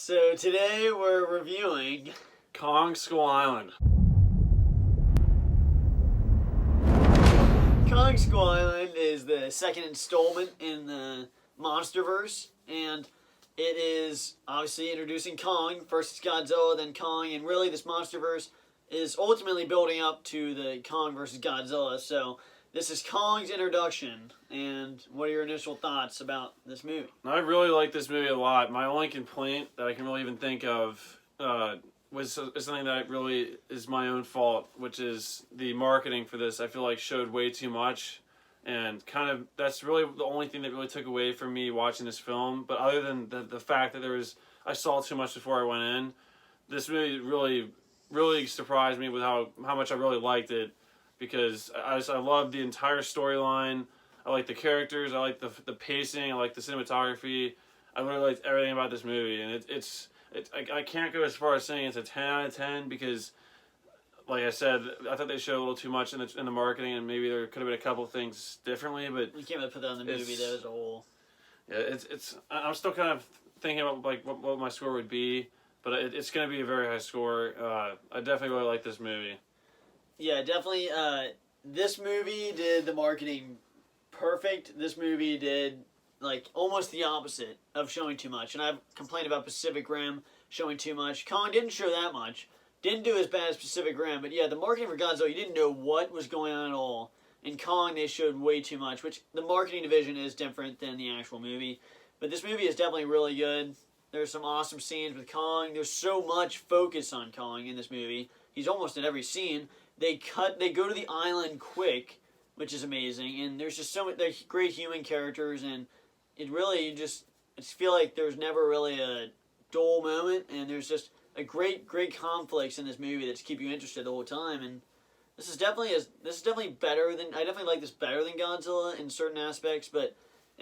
So today we're reviewing Kong Skull Island. Kong Skull Island is the second installment in the MonsterVerse, and it is obviously introducing Kong. First it's Godzilla, then Kong, and really this MonsterVerse is ultimately building up to the Kong versus Godzilla. So this is Kong's introduction, and what are your initial thoughts about this movie? I really like this movie a lot. My only complaint that I can really even think of was something that really is my own fault, which is the marketing for this. I feel like showed way too much, and kind of that's really the only thing that really took away from me watching this film. But other than the fact that I saw too much before I went in, this movie really surprised me with how much I really liked it. Because I love the entire storyline. I like the characters. I like the pacing. I like the cinematography. I really liked everything about this movie. And I can't go as far as saying it's a 10 out of 10 because, like I said, I thought they showed a little too much in the marketing, and maybe there could have been a couple things differently. But You can't really put that on the movie though as a whole. Yeah, I'm still kind of thinking about like what my score would be, but it's going to be a very high score. I definitely really like this movie. Yeah, definitely. This movie did the marketing perfect. This movie did like almost the opposite of showing too much. And I've complained about Pacific Rim showing too much. Kong didn't show that much. Didn't do as bad as Pacific Rim. But yeah, the marketing for Godzilla, you didn't know what was going on at all. In Kong, they showed way too much, which the marketing division is different than the actual movie. But this movie is definitely really good. There's some awesome scenes with Kong. There's so much focus on Kong in this movie. He's almost in every scene. They go to the island quick, which is amazing, and there's just so many they're great human characters, and it really I just feel like there's never really a dull moment, and there's just a great conflicts in this movie that keep you interested the whole time, and this is definitely better than I definitely like this better than Godzilla in certain aspects,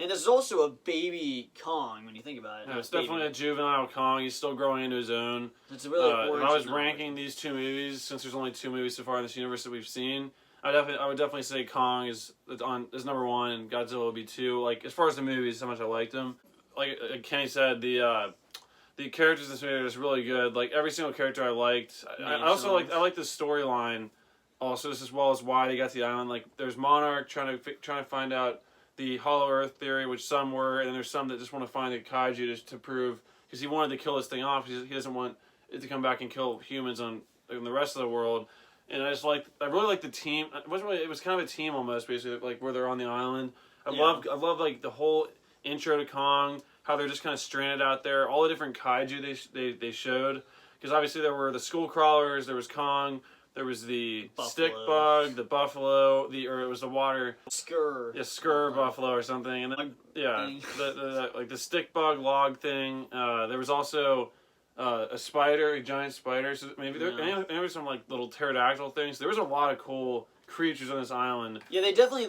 and this is also a baby Kong when you think about it. Yeah, it's definitely a juvenile Kong. He's still growing into his own. It's a really if I was ranking these two movies, since there's only two movies so far in this universe that we've seen, I would definitely say Kong is number one and Godzilla would be two. Like as far as the movies, how much I liked them. Like Kenny said, the characters in this movie are just really good. Like every single character I liked. I also like the storyline. Also, just as well as why they got to the island. Like there's Monarch trying to find out the Hollow Earth theory, which some were, and there's some that just want to find the kaiju to prove, because he wanted to kill this thing off. He doesn't want it to come back and kill humans on the rest of the world. And I really like the team. It was kind of a team almost, basically, like where they're on the island. I love like the whole intro to Kong, how they're just kind of stranded out there, all the different kaiju they showed, because obviously there were the skull crawlers, there was Kong. There was the stick bug, the buffalo, or it was the water Skur. Yeah, Skur buffalo or something, and then the stick bug log thing. There was also a spider, a giant spider. So maybe there was some like little pterodactyl things. There was a lot of cool creatures on this island. Yeah, they definitely.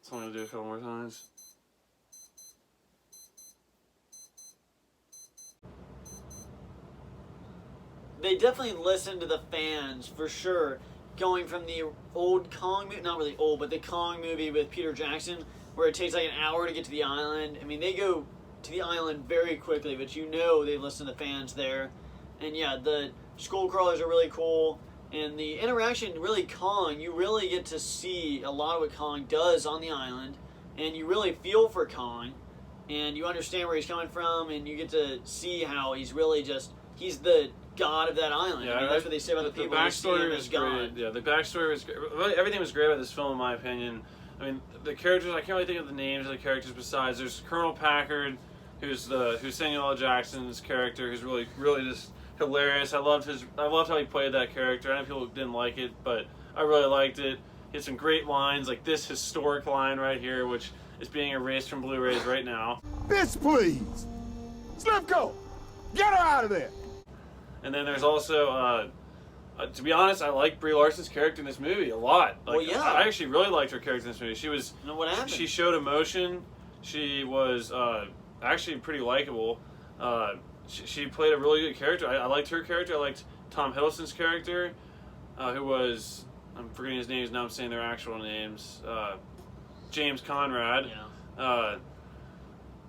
So I'm gonna do a couple more times. They definitely listened to the fans for sure. Going from the old Kong movie, not really old, but the Kong movie with Peter Jackson, where it takes like an hour to get to the island. I mean, they go to the island very quickly, but you know they've listened to the fans there. And yeah, the skull crawlers are really cool. And the interaction, really, Kong, you really get to see a lot of what Kong does on the island. And you really feel for Kong. And you understand where he's coming from, and you get to see how he's really he's the god of that island. Yeah, I mean, that's what they say about the people. The backstory was great. Yeah, the backstory was great. Everything was great about this film, in my opinion. I mean, the characters, I can't really think of the names of the characters besides there's Colonel Packard, who's Samuel L. Jackson's character, who's really just hilarious. I loved how he played that character. I know people didn't like it, but I really liked it. He had some great lines, like this historic line right here, which is being erased from Blu-rays right now. Bitch, please! Slipko! Get her out of there! And then there's also, to be honest, I like Brie Larson's character in this movie a lot. Like, well, yeah. I actually really liked her character in this movie. She was. What happened? She showed emotion. She was actually pretty likable. She played a really good character. I liked her character. I liked Tom Hiddleston's character, who was, I'm forgetting his names now. I'm saying their actual names. James Conrad. Yeah.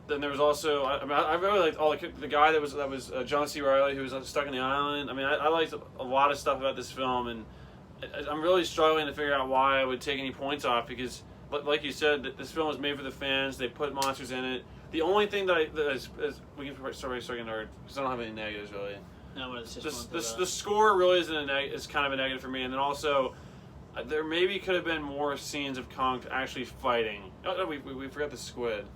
then there was also I really liked all the guy that was John C. Reilly, who was stuck in the island. I mean, I liked a lot of stuff about this film, and I'm really struggling to figure out why I would take any points off, because like you said, this film was made for the fans. They put monsters in it. The only thing that we can start by second or because I don't have any negatives really. No, it's just The score really isn't is kind of a negative for me, and then also there maybe could have been more scenes of Kong actually fighting. Oh, no, we forgot the squid.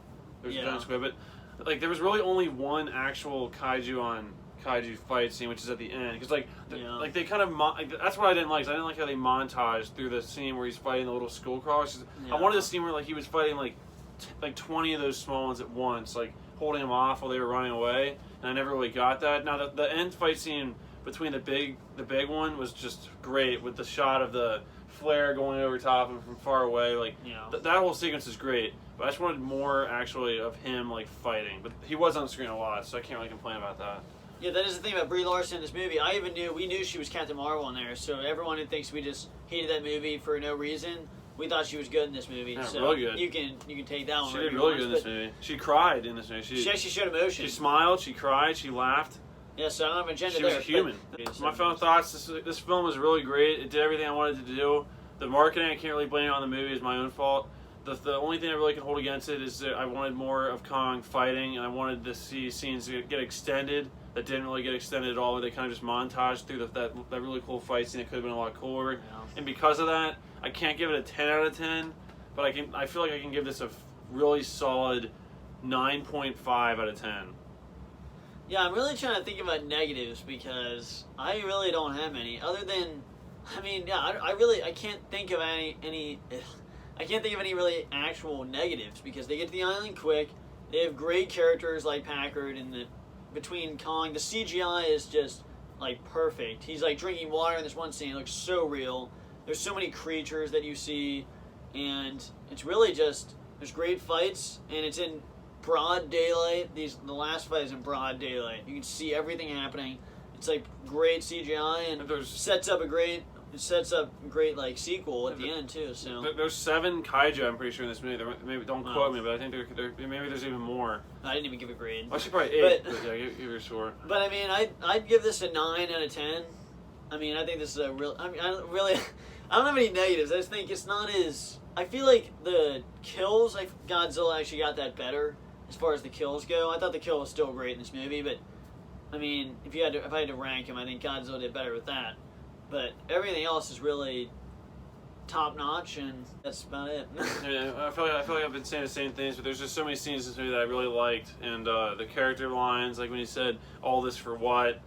There's a giant squid, but like there was really only one actual kaiju fight scene, which is at the end, because like they kind of that's what I didn't like. I didn't like how they montaged through the scene where he's fighting the little skull crawlers. I wanted the scene where like he was fighting like 20 of those small ones at once, like holding them off while they were running away, and I never really got that. Now the end fight scene between the big one was just great, with the shot of the flare going over top of him from far away. Like that whole sequence is great, but I just wanted more actually of him like fighting. But he was on screen a lot, so I can't really complain about that. Yeah, that is the thing about Brie Larson in this movie. We knew she was Captain Marvel in there, so everyone who thinks we just hated that movie for no reason, we thought she was good in this movie. Yeah, so really good. You can take that one. She did really good in this movie. She cried in this movie. She actually showed emotion. She smiled, she cried, she laughed. Yeah, so I don't have an agenda She there. was a human. My final thoughts, this film was really great. It did everything I wanted to do. The marketing, I can't really blame it on the movie. It's my own fault. The only thing I really can hold against it is that I wanted more of Kong fighting, and I wanted to see scenes get extended that didn't really get extended at all, where they kind of just montaged through that really cool fight scene. It could have been a lot cooler. Yeah. And because of that, I can't give it a 10 out of 10, but I feel like I can give this a really solid 9.5 out of 10. Yeah, I'm really trying to think about negatives, because I really don't have any, other than, I can't think of any I can't think of any really actual negatives, because they get to the island quick. They have great characters like Packard, and between Kong, the CGI is just like perfect. He's like drinking water in this one scene. It looks so real. There's so many creatures that you see, and it's really just, there's great fights, and it's in broad daylight. The last fight is in broad daylight. You can see everything happening. It's like great CGI, and it sets up a great like sequel at the end too. So there's 7 kaiju, I'm pretty sure, in this movie. Maybe don't quote me, but I think maybe there's even more. I didn't even give a grade. I should probably 8. But yeah, give your score. But I mean, I'd give this a 9 out of 10. I mean, I think this is a real. I mean, I don't have any negatives. I just think it's not as. I feel like the kills, like Godzilla actually got that better as far as the kills go. I thought the kill was still great in this movie, but I mean, if I had to rank him, I think Godzilla did better with that. But everything else is really top notch, and that's about it. Yeah, I feel like I've been saying the same things, but there's just so many scenes in this movie that I really liked, and the character lines, like when he said, "All this for what?"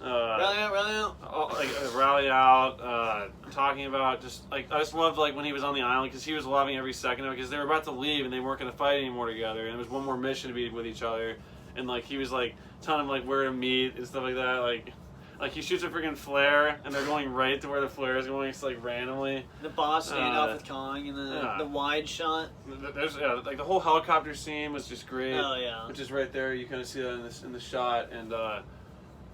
Rally out. Rally out. Talking about I just loved like when he was on the island, because he was loving every second of it, because they were about to leave and they weren't going to fight anymore together, and it was one more mission to be with each other, and like he was like telling him like where to meet and stuff like that, like he shoots a freaking flare, and they're going right to where the flare is going, it's like randomly. The boss standoff with Kong, and the wide shot. There's like the whole helicopter scene was just great. Oh yeah. Which is right there. You kind of see that in the shot, and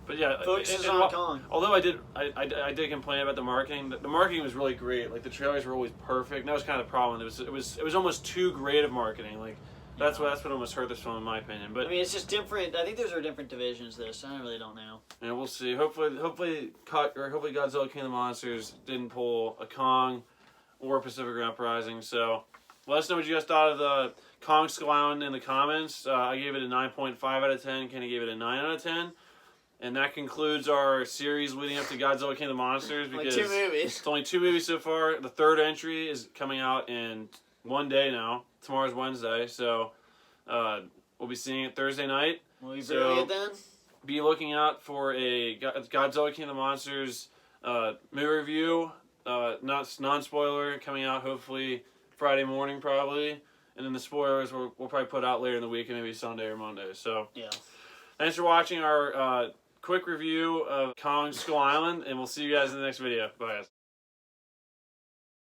but yeah. Focuses on Kong. Although I did complain about the marketing. The marketing was really great. Like the trailers were always perfect. And that was kind of the problem. It was almost too great of marketing. Like. That's what almost hurt this film, in my opinion. But I mean, it's just different. I think those are different divisions. I really don't know. Yeah, we'll see. Hopefully Godzilla King of the Monsters didn't pull a Kong or Pacific Rim Uprising. So let us know what you guys thought of the Kong Skull Island in the comments. I gave it a 9.5 out of 10. Kenny gave it a 9 out of 10. And that concludes our series leading up to Godzilla King of the Monsters. Because like 2 movies. It's only 2 movies so far. The 3rd entry is coming out in 1 day now. Tomorrow's Wednesday, so we'll be seeing it Thursday night. Will you bring it then? Be looking out for a Godzilla King of the Monsters movie review, non-spoiler, coming out hopefully Friday morning probably, and then the spoilers we'll probably put out later in the week, and maybe Sunday or Monday. So yeah. Thanks for watching our quick review of Kong Skull Island, and we'll see you guys in the next video. Bye, guys.